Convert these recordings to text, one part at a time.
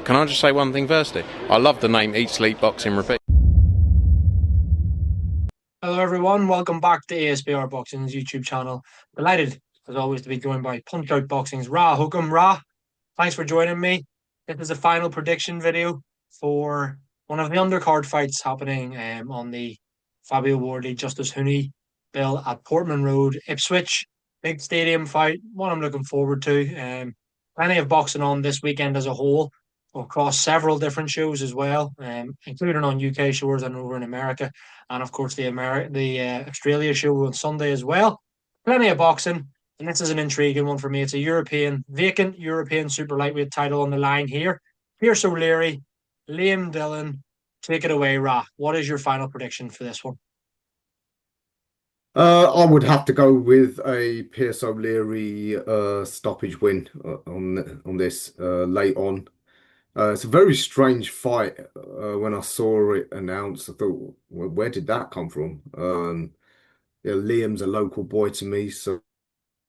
can I just say one thing firstly? I love the name Eat Sleep Boxing Repeat. Hello, everyone. Welcome back to ESBR Boxing's YouTube channel. Delighted, as always, to be joined by Punch Out Boxing's Ra Hookham. Ra, thanks for joining me. This is a final prediction video for one of the undercard fights happening on the Fabio Wardley Justice Hooney bill at Portman Road, Ipswich. Big stadium fight, one I'm looking forward to. Plenty of boxing on this weekend as a whole, across several different shows as well, including on UK shores and over in America, and of course the Australia show on Sunday as well. Plenty of boxing, and this is an intriguing one for me. It's a vacant European super lightweight title on the line here. Pierce O'Leary, Liam Dillon, take it away, Ra. What is your final prediction for this one? I would have to go with a Pierce O'Leary stoppage win on this late on. It's a very strange fight. When I saw it announced, I thought, well, where did that come from? Yeah, Liam's a local boy to me, so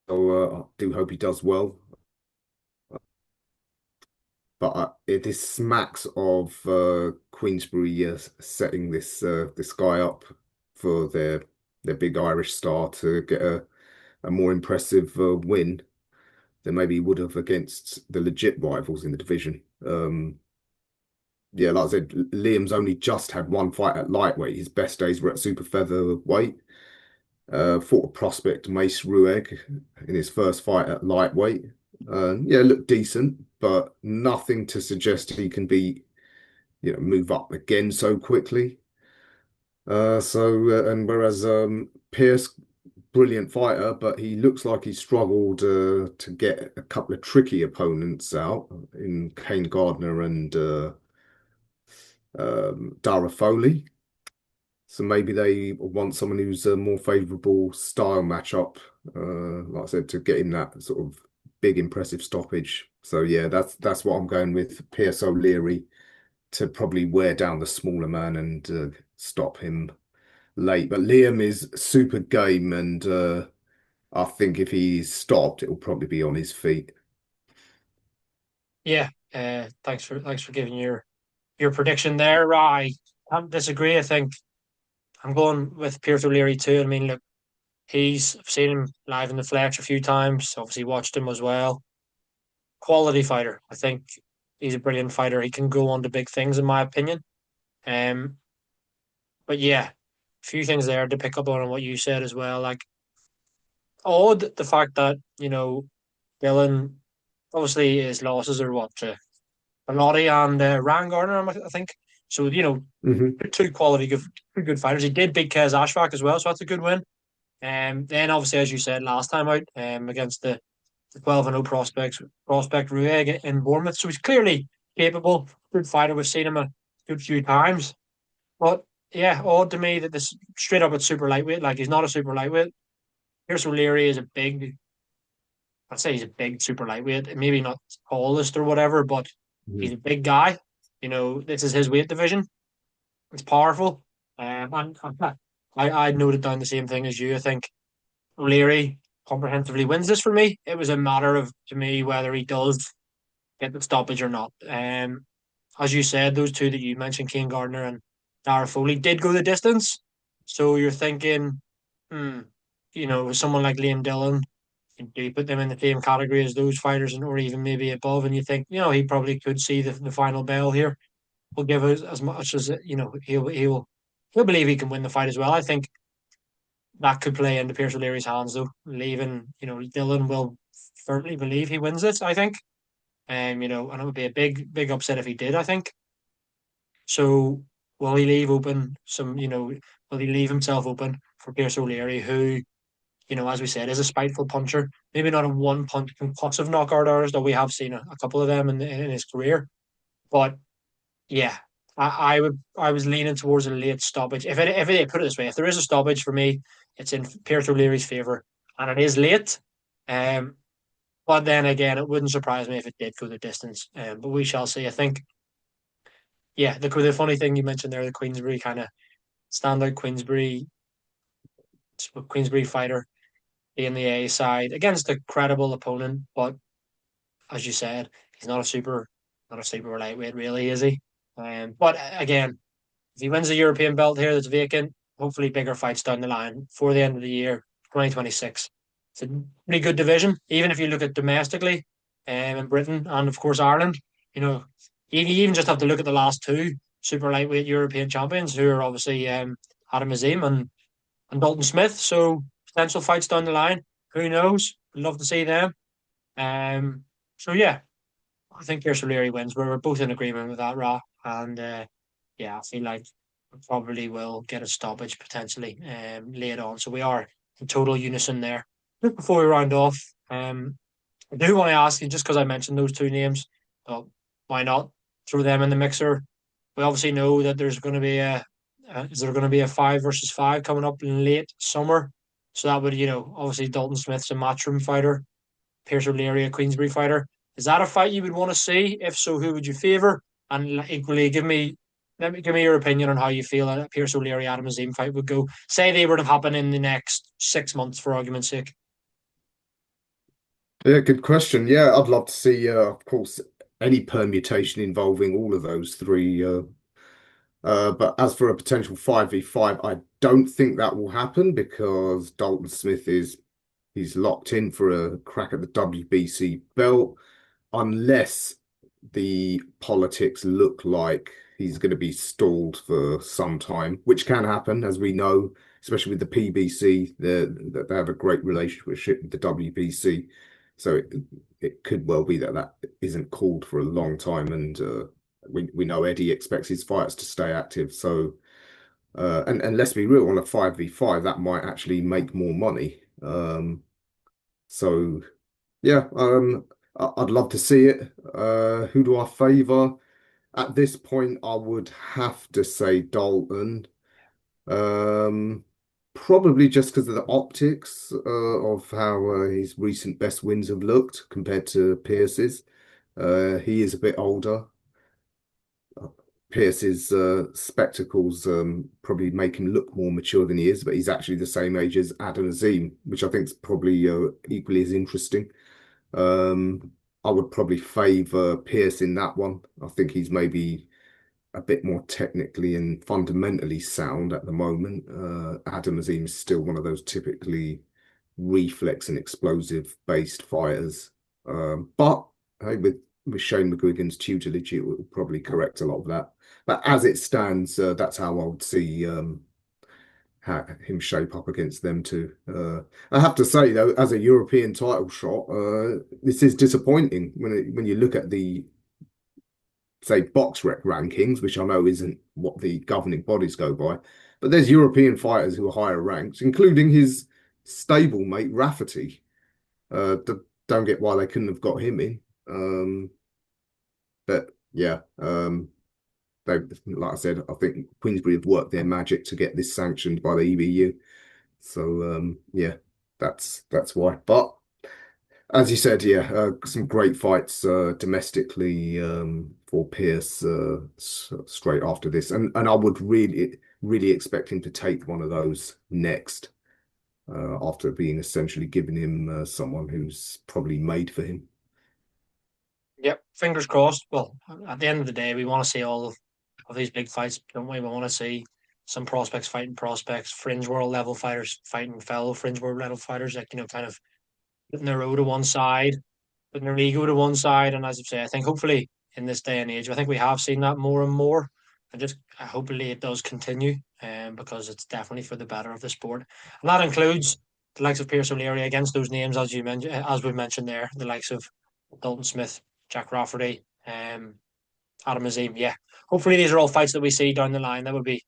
I do hope he does well. But this smacks of Queensbury setting this guy up for their big Irish star to get a more impressive win than maybe he would have against the legit rivals in the division. Yeah, like I said, Liam's only just had one fight at lightweight. His best days were at super featherweight. Fought a prospect, Mace Rueg, in his first fight at lightweight. Yeah, looked decent, but nothing to suggest he can move up again so quickly. And whereas Pierce, brilliant fighter, but he looks like he struggled to get a couple of tricky opponents out in Kane Gardner and Dara Foley. So maybe they want someone who's a more favourable style matchup, like I said, to get him that sort of big impressive stoppage. So yeah, that's what I'm going with. Pierce O'Leary to probably wear down the smaller man and stop him late. But Liam is super game, and I think if he's stopped, it will probably be on his feet. Yeah, thanks for giving your prediction there. I can't disagree. I think I'm going with Pierce O'Leary too. I mean, look, I've seen him live in the flesh a few times. Obviously, watched him as well. Quality fighter. I think he's a brilliant fighter. He can go on to big things, in my opinion. Um, but yeah, a few things there to pick up on what you said as well. Like, odd the fact that Dylan, obviously his losses are what to Bellotti and Ryan Gardner, I think. So Hmm. two good fighters. He did beat Kez Ashfaq as well, so that's a good win. Then obviously, as you said last time out, against the 12-0 prospect Rueg in Bournemouth. So he's clearly capable, good fighter. We've seen him a good few times. But yeah, odd to me that this straight up at super lightweight, like he's not a super lightweight. Pierce O'Leary is I'd say he's a big super lightweight, maybe not tallest or whatever, but he's a big guy. This is his weight division. It's powerful. And I noted down the same thing as you. I think O'Leary comprehensively wins this for me. It was a matter of, to me, whether he does get the stoppage or not. As you said, those two that you mentioned, Kane Gardner and Dara Foley, did go the distance. So you're thinking, hmm, someone like Liam Dillon, do you put them in the same category as those fighters, or even maybe above? And you think, he probably could see the final bell here. Will give us as much as he'll believe he can win the fight as well. I think that could play into Pierce O'Leary's hands though. Leaving, Dillon will firmly believe he wins this, I think. And it would be a big upset if he did, I think. So will he leave open will he leave himself open for Pierce O'Leary, who, as we said, is a spiteful puncher. Maybe not a one punch concussive knockout artist, though we have seen a couple of them in his career. But yeah, I was leaning towards a late stoppage. If put it this way, if there is a stoppage for me, it's in Pierce O'Leary's favour, and it is late. Um, but then again, it wouldn't surprise me if it did go the distance. But we shall see. I think, yeah, the funny thing you mentioned there, the Queensbury kind of standout Queensbury fighter being the A side against a credible opponent, but as you said, he's not a super not a super lightweight, really, is he? But again, if he wins the European belt here that's vacant, hopefully bigger fights down the line before the end of the year, 2026. It's a pretty good division, even if you look at domestically, in Britain and of course Ireland. You know, you even just have to look at the last two super lightweight European champions, who are obviously Adam Azim and Dalton Smith. So potential fights down the line. Who knows? We'd love to see them. Um, so yeah, I think Pierce O'Leary wins. We're both in agreement with that, Ra. And yeah, I feel like we probably will get a stoppage potentially late on. So we are in total unison there. Just before we round off, I do want to ask you, just because I mentioned those two names, why not throw them in the mixer? We obviously know that there's going to be is there going to be a 5 versus 5 coming up in late summer? So that would, obviously Dalton Smith's a matchroom fighter, Pierce O'Leary a Queensbury fighter. Is that a fight you would want to see? If so, who would you favour? And equally, give me your opinion on how you feel a Pierce O'Leary Adam Azim fight would go. Say they were to happen in the next 6 months, for argument's sake. Yeah, good question. Yeah, I'd love to see, of course, any permutation involving all of those three. But as for a potential 5v5, I don't think that will happen because Dalton Smith he's locked in for a crack at the WBC belt, unless the politics look like he's going to be stalled for some time, which can happen, as we know, especially with the PBC. They have a great relationship with the WBC. So it could well be that isn't called for a long time, and we know Eddie expects his fighters to stay active. So and let's be real, on a 5v5, that might actually make more money. So yeah, I'd love to see it. Who do I favour? At this point, I would have to say Dalton. Probably just because of the optics of how his recent best wins have looked compared to Pierce's. He is a bit older. Pierce's spectacles probably make him look more mature than he is, but he's actually the same age as Adam Azim, which I think is probably equally as interesting. I would probably favour Pierce in that one. I think he's maybe a bit more technically and fundamentally sound at the moment. Adam Azim is still one of those typically reflex and explosive based fighters. But hey, with Shane McGuigan's tutelage, it will probably correct a lot of that. But as it stands, that's how I would see him shape up against them two. I have to say though, as a European title shot, this is disappointing when you look at the, say, box rec rankings, which I know isn't what the governing bodies go by, but there's European fighters who are higher ranked, including his stablemate Rafferty. Don't get why they couldn't have got him in. But yeah, they, like I said, I think Queensbury have worked their magic to get this sanctioned by the EBU. So yeah, that's why. But as you said, yeah, some great fights domestically for Pierce straight after this, and I would really expect him to take one of those next after being essentially given him someone who's probably made for him. Yep, fingers crossed. Well, at the end of the day, we want to see all of these big fights, don't we? We want to see some prospects fighting prospects, fringe world level fighters fighting fellow fringe world level fighters, like, kind of putting their ego to one side, putting their ego to one side. And as I say, I think hopefully in this day and age, I think we have seen that more and more. And just hopefully it does continue, because it's definitely for the better of the sport. And that includes the likes of Pierce O'Leary against those names, as you mentioned, as we mentioned there, the likes of Dalton Smith, Jack Rafferty, Adam Azim. Yeah, hopefully these are all fights that we see down the line. That would be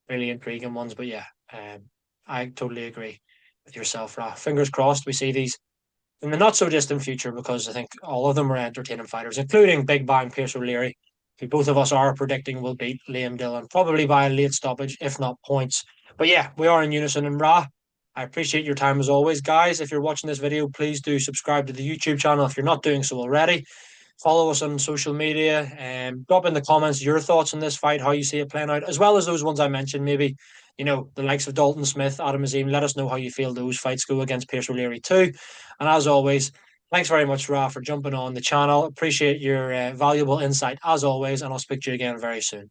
really intriguing ones. But yeah, I totally agree with yourself, Ra. Fingers crossed we see these in the not so distant future, because I think all of them are entertaining fighters, including Big Bang Pierce O'Leary, who both of us are predicting will beat Liam Dillon, probably by a late stoppage, if not points. But yeah, we are in unison. And Ra, I appreciate your time as always, guys. If you're watching this video, please do subscribe to the YouTube channel if you're not doing so already. Follow us on social media and drop in the comments your thoughts on this fight, how you see it playing out, as well as those ones I mentioned. Maybe, the likes of Dalton Smith, Adam Azim. Let us know how you feel those fights go against Pierce O'Leary too. And as always, Thanks very much, Ra, for jumping on the channel. Appreciate your valuable insight as always, and I'll speak to you again very soon.